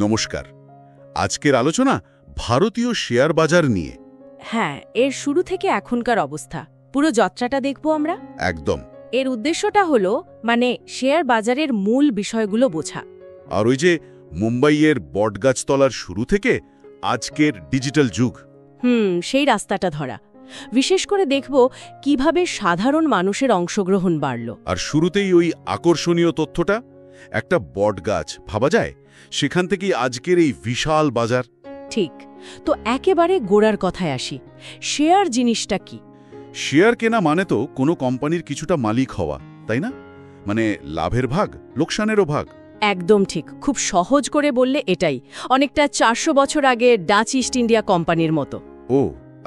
নমস্কার। আজকের আলোচনা ভারতীয় শেয়ার বাজার নিয়ে। হ্যাঁ, এর শুরু থেকে এখনকার অবস্থা পুরো যাত্রাটা দেখব আমরা। একদম। এর উদ্দেশ্যটা হলো শেয়ার বাজারের মূল বিষয়গুলো বোঝা। আর ওই যে মুম্বাইয়ের বটগাছতলার শুরু থেকে আজকের ডিজিটাল যুগ, সেই রাস্তাটা ধরা। বিশেষ করে দেখব কিভাবে সাধারণ মানুষের অংশগ্রহণ বাড়ল। আর শুরুতেই ওই আকর্ষণীয় তথ্যটা, একটা বটগাছ ভাবা যায়, সেখান থেকেই আজকের এই বিশাল বাজার। ঠিক। তো একেবারে গোড়ার কথায় আসি, শেয়ার জিনিসটা কি? শেয়ার কেনা মানে তো কোনো কোম্পানির কিছুটা মালিক হওয়া, তাই না? মানে লাভের ভাগ, লোকসানেরও ভাগ। একদম ঠিক। খুব সহজ করে বললে এটাই। অনেকটা 400 বছর আগে ডাচ ইস্ট ইন্ডিয়া কোম্পানির মতো। ও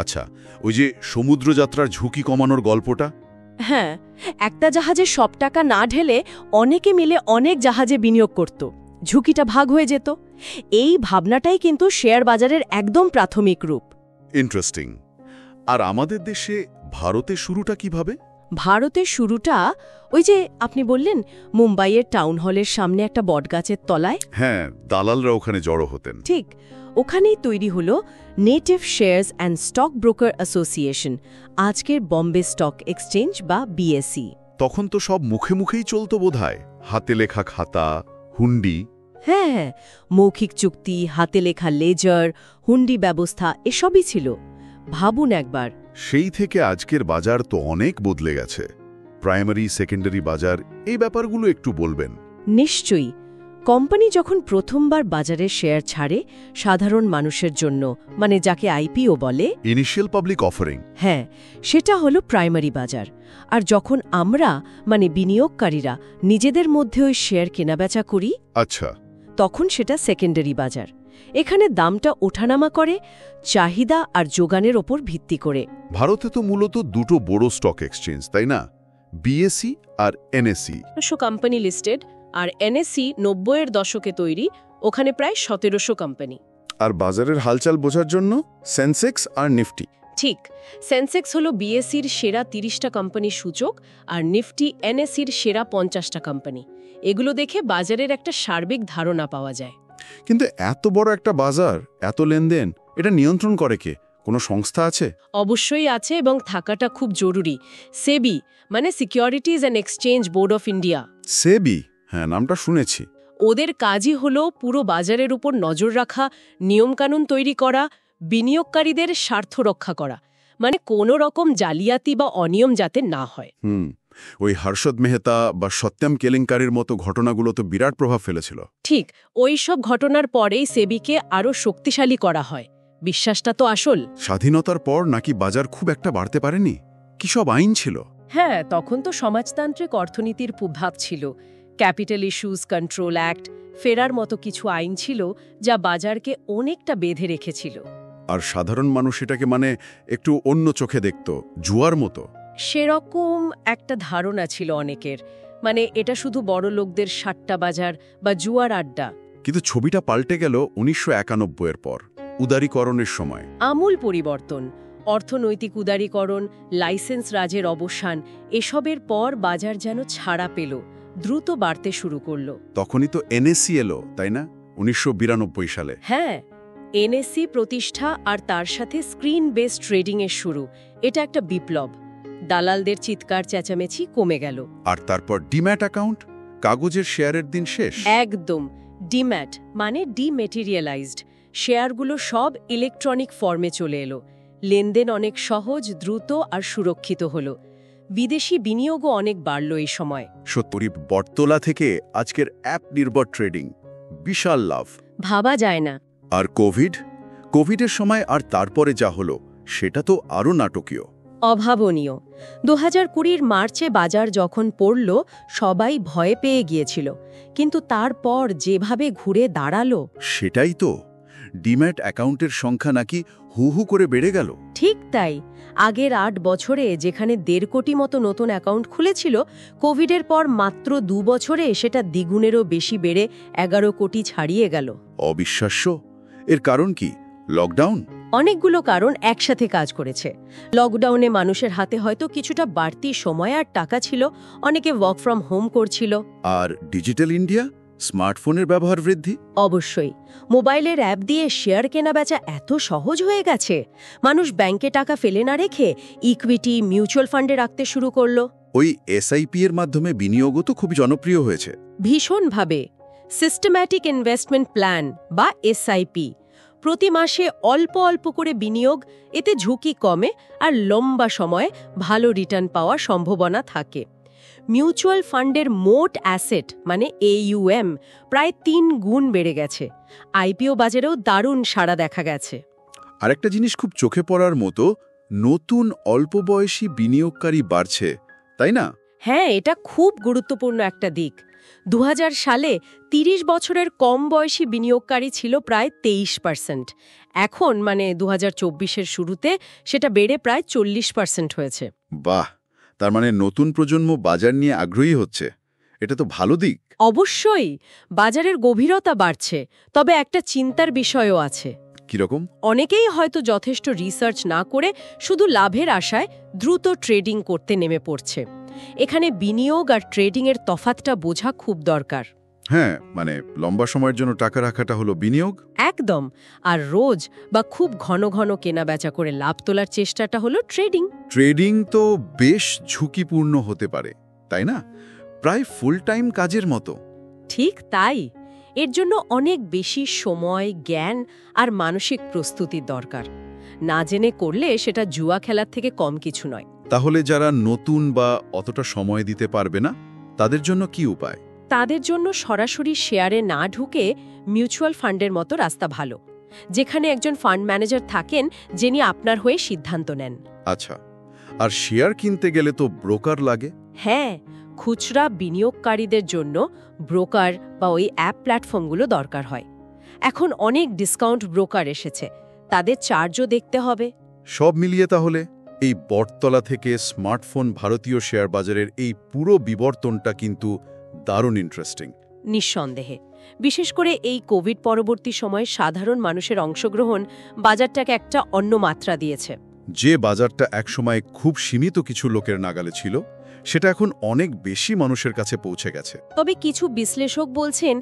আচ্ছা, ওই যে সমুদ্রযাত্রার ঝুঁকি কমানোর গল্পটা। হ্যাঁ, একটা জাহাজে সব টাকা না ঢেলে অনেকে মিলে অনেক জাহাজে বিনিয়োগ করত, ঝুঁকিটা ভাগ হয়ে যেত। এই ভাবনাটাই কিন্তু শেয়ার বাজারের একদম প্রাথমিক রূপ। ইন্টারেস্টিং। আর আমাদের দেশে ভারতে শুরুটা কিভাবে? ভারতের শুরুটা ওই যে আপনি বললেন মুম্বাইয়ের টাউন হলের সামনে একটা বটগাছের তলায়। হ্যাঁ, দালালরা ওখানে জড়ো হতেন। ঠিক, ওখানেই তৈরি হলো native shares and stock broker association, আজকের বম্বে স্টক এক্সচেঞ্জ বা বিএসই। তখন তো সব মুখে মুখেই চলতো বোধহয়, হাতে লেখা খাতা, হুন্ডি। হ্যাঁ, মৌখিক চুক্তি, হাতে লেখা লেজার, হুন্ডি ব্যবস্থা এসবই ছিল। ভাবুন একবার। সেই থেকে আজকের বাজার তো অনেক বদলে গেছে। প্রাইমারি, সেকেন্ডারি বাজার, এই ব্যাপারগুলো একটু বলবেন। নিশ্চয়ই। কোম্পানি যখন প্রথমবার বাজারে শেয়ার ছাড়ে সাধারণ মানুষের জন্য, যাকে আইপিও বলে, ইনিশিয়াল পাবলিক অফারিং, হ্যাঁ, সেটা হলো প্রাইমারি বাজার। আর যখন আমরা বিনিয়োগকারীরা নিজেদের মধ্যে ওই শেয়ার কেনাবেচা করি, আচ্ছা, তখন সেটা সেকেন্ডারি বাজার। এখানে দামটা ওঠানামা করে চাহিদা আর যোগানের ওপর ভিত্তি করে। ভারতে তো মূলত দুটো বড় স্টক এক্সচেঞ্জ, তাই না? বিএসই আর এনএসই। কোম্পানি লিস্টেড, আর এনএসই 90-এর দশকে তৈরি, ওখানে প্রায় 1700 কোম্পানি। আর বাজারের হালচাল বোঝার জন্য সেন্সেক্স আর নিফটি। ঠিক, সেন্সেক্স হলো বিএসইর সেরা 30টা কোম্পানির সূচক, আর নিফটি এনএসইর সেরা 50টা কোম্পানি। এগুলো দেখে বাজারের একটা সার্বিক ধারণা পাওয়া যায়। কিন্তু এত বড় একটা বাজার, এত লেনদেন, এটা নিয়ন্ত্রণ করে কে? কোনো সংস্থা আছে? অবশ্যই আছে, এবং থাকাটা খুব জরুরি। SEBI, securities and exchange board of India. SEBI, হ্যাঁ, নামটা শুনেছি। ওদের কাজই হলো পুরো বাজারের উপর নজর রাখা, নিয়মকানুন তৈরি করা, বিনিয়োগকারীদের স্বার্থ রক্ষা করা, কোনো রকম জালিয়াতি বা অনিয়ম যাতে না হয়। ওই হর্ষদ মেহতা বা সত্যম কেলেঙ্কারির মতো ঘটনাগুলো তো বিরাট প্রভাব ফেলেছিল। ঠিক, ওই সব ঘটনার পরেই সেবিকে আরও শক্তিশালী করা হয়। বিশ্বাসটা তো আসল। স্বাধীনতার পর নাকি বাজার খুব একটা বাড়তে পারেনি? কি সব আইন ছিল? হ্যাঁ, তখন তো সমাজতান্ত্রিক অর্থনীতির প্রভাব ছিল। ক্যাপিটাল ইস্যুস কন্ট্রোল অ্যাক্ট, ফেরার মতো কিছু আইন ছিল যা বাজারকে অনেকটা বেঁধে রেখেছিল। আর সাধারণ মানুষ এটাকে একটু অন্য চোখে দেখত, জুয়ার মতো। সেরকম একটা ধারণা ছিল অনেকের, এটা শুধু বড় লোকদের সাট্টা বাজার বা জুয়ার আড্ডা। কিন্তু ছবিটা পাল্টে গেল 1991-এর পর, উদারীকরণের সময়। আমূল পরিবর্তন, অর্থনৈতিক উদারীকরণ, লাইসেন্স রাজের অবসান, এসবের পর বাজার যেন ছাড়া পেল, দ্রুত বাড়তে শুরু করল। তখনই তো এনএসই এলো, তাই না? 1992 সালে। হ্যাঁ, এনএসই প্রতিষ্ঠা আর তার সাথে স্ক্রিন বেসড ট্রেডিংয়ের শুরু। এটা একটা বিপ্লব। দালালদের চিৎকার চেঁচামেচি কমে গেল। আর তারপর ডিম্যাট অ্যাকাউন্ট, কাগজের শেয়ারের দিন শেষ। একদম। ডিম্যাট ডিমেটেরিয়ালাইজড। শেয়ারগুলো সব ইলেকট্রনিক ফর্মে চলে এলো। লেনদেন অনেক সহজ, দ্রুত আর সুরক্ষিত হলো। বিদেশি বিনিয়োগও অনেক বাড়ল এই সময়। সত্যি, বটতলা থেকে আজকের অ্যাপ নির্ভর ট্রেডিং, বিশাল লাভ, ভাবা যায় না। আর কোভিডের সময় আর তারপরে যা হলো, সেটা তো আরও নাটকীয়, অভাবনীয়। 2020 মার্চে বাজার যখন পড়ল, সবাই ভয়ে পেয়ে গিয়েছিল, কিন্তু তারপর যেভাবে ঘুরে দাঁড়ালো। সেটাই তো, ডিম্যাট অ্যাকাউন্টের সংখ্যা নাকি হু হু করে বেড়ে গেল। ঠিক তাই। আগের 8 বছরে যেখানে 1.5 কোটি মতো নতুন অ্যাকাউন্ট খুলেছিল, কোভিডের পর মাত্র 2 বছরে সেটা দ্বিগুণেরও বেশি বেড়ে 11 কোটি ছাড়িয়ে গেল। অবিশ্বাস্য। এর কারণ কি? লকডাউন? অনেকগুলো কারণ একসাথে কাজ করেছে। লকডাউনে মানুষের হাতে হয়তো কিছুটা বাড়তি সময় আর টাকা ছিল, অনেকে ওয়ার্ক ফ্রম হোম করছিল। আর ডিজিটাল ইন্ডিয়া, স্মার্টফোনের ব্যবহার বৃদ্ধি? অবশ্যই। মোবাইলের অ্যাপ দিয়ে শেয়ার কেনাবেচা এত সহজ হয়ে গেছে, মানুষ ব্যাংকে টাকা ফেলে না রেখে ইকুইটি, মিউচুয়াল ফান্ডে রাখতে শুরু করলো। ওই এসআইপি এর মাধ্যমে বিনিয়োগও তো খুবই জনপ্রিয় হয়েছে। ভীষণভাবে। সিস্টেম্যাটিক ইনভেস্টমেন্ট প্ল্যান বা এসআইপি, প্রতি মাসে অল্প অল্প করে বিনিয়োগ, এতে ঝুঁকি কমে আর লম্বা সময়ে ভালো রিটার্ন পাওয়ার সম্ভাবনা থাকে। মিউচুয়াল ফান্ডের মোট অ্যাসেট মানে AUM প্রায় 3 গুণ বেড়ে গেছে। আইপিও বাজারেও দারুণ সাড়া দেখা গেছে। আরেকটা জিনিস খুব চোখে পড়ার মতো, নতুন অল্প বয়সী বিনিয়োগকারী বাড়ছে, তাই না? হ্যাঁ, এটা খুব গুরুত্বপূর্ণ একটা দিক। 2000 সালে 30 বছরের কম বয়সী বিনিয়োগকারী ছিল প্রায় 23%। এখন মানে 2024-এর শুরুতে সেটা বেড়ে প্রায় 40% হয়েছে। বাহ, তার মানে নতুন প্রজন্ম বাজার নিয়ে আগ্রহী হচ্ছে। এটা তো ভালো দিক। অবশ্যই, বাজারের গভীরতা বাড়ছে, তবে একটা চিন্তার বিষয়ও আছে। কিরকম? অনেকেই হয়তো যথেষ্ট রিসার্চ না করে শুধু লাভের আশায় দ্রুত ট্রেডিং করতে নেমে পড়ছে। এখানে বিনিয়োগ আর ট্রেডিংয়ের তফাৎটা বোঝা খুব দরকার। হ্যাঁ, মানে লম্বা সময়ের জন্য টাকা রাখাটা হলো বিনিয়োগ। একদম। আর রোজ বা খুব ঘন ঘন কেনাবেচা করে লাভ তোলার চেষ্টাটা হলো ট্রেডিং। ট্রেডিং তো বেশ ঝুঁকিপূর্ণ হতে পারে, তাই না? প্রায় ফুল টাইম কাজের মতো। ঠিক তাই। এর জন্য অনেক বেশি সময়, জ্ঞান আর মানসিক প্রস্তুতির দরকার। না জেনে করলে সেটা জুয়া খেলার থেকে কম কিছু নয়। তাহলে যারা নতুন বা অতটা সময় দিতে পারবে না, তাদের জন্য কি উপায়? তাদের জন্য সরাসরি শেয়ারে না ঢুকে মিউচুয়াল ফান্ডের মতো রাস্তা ভালো, যেখানে একজন ফান্ড ম্যানেজার থাকেন যিনি আপনার হয়ে সিদ্ধান্ত নেন। আচ্ছা, আর শেয়ার কিনতে গেলে তো ব্রোকার লাগে। হ্যাঁ, খুচরা বিনিয়োগকারীদের জন্য ব্রোকার বা ওই অ্যাপ প্ল্যাটফর্মগুলো দরকার হয়। এখন অনেক ডিসকাউন্ট ব্রোকার এসেছে, তাদের চার্জও দেখতে হবে। সব মিলিয়ে তাহলে এই বটতলা থেকে স্মার্টফোন ভারতীয় শেয়ার বাজারের এই পুরো বিবর্তনটা কিন্তু দারুণ ইন্টারেস্টিং। নিঃসন্দেহে, বিশেষ করে এই কোভিড পরবর্তী সময়ে সাধারণ মানুষের অংশগ্রহণ বাজারটাকে একটা অন্য মাত্রা দিয়েছে। যে বাজারটা একসময় খুব সীমিত কিছু লোকের নাগালে ছিল, সেটা এখন অনেক বেশি মানুষের কাছে পৌঁছে গেছে। তবে কিছু বিশ্লেষক বলছেন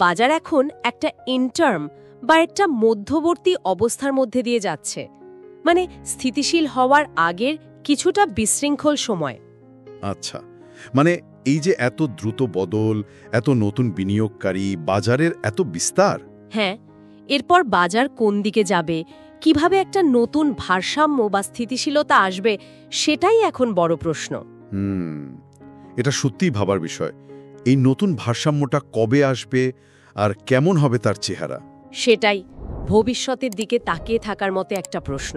বাজার এখন একটা ইন্টার্ম বা একটা মধ্যবর্তী অবস্থার মধ্যে দিয়ে যাচ্ছে, মানে স্থিতিশীল হওয়ার আগের কিছুটা বিশৃঙ্খল সময়। আচ্ছা, মানে এই যে এত দ্রুত বদল, এত নতুন বিনিয়োগকারী, বাজারের এত বিস্তার। হ্যাঁ, এরপর বাজার কোন দিকে যাবে, কিভাবে একটা নতুন ভারসাম্য বা স্থিতিশীলতা আসবে, সেটাই এখন বড় প্রশ্ন। এটা সত্যিই ভাবার বিষয়। এই নতুন ভারসাম্যটা কবে আসবে আর কেমন হবে তার চেহারা? সেটাই ভবিষ্যতের দিকে তাকিয়ে থাকার মতো একটা প্রশ্ন।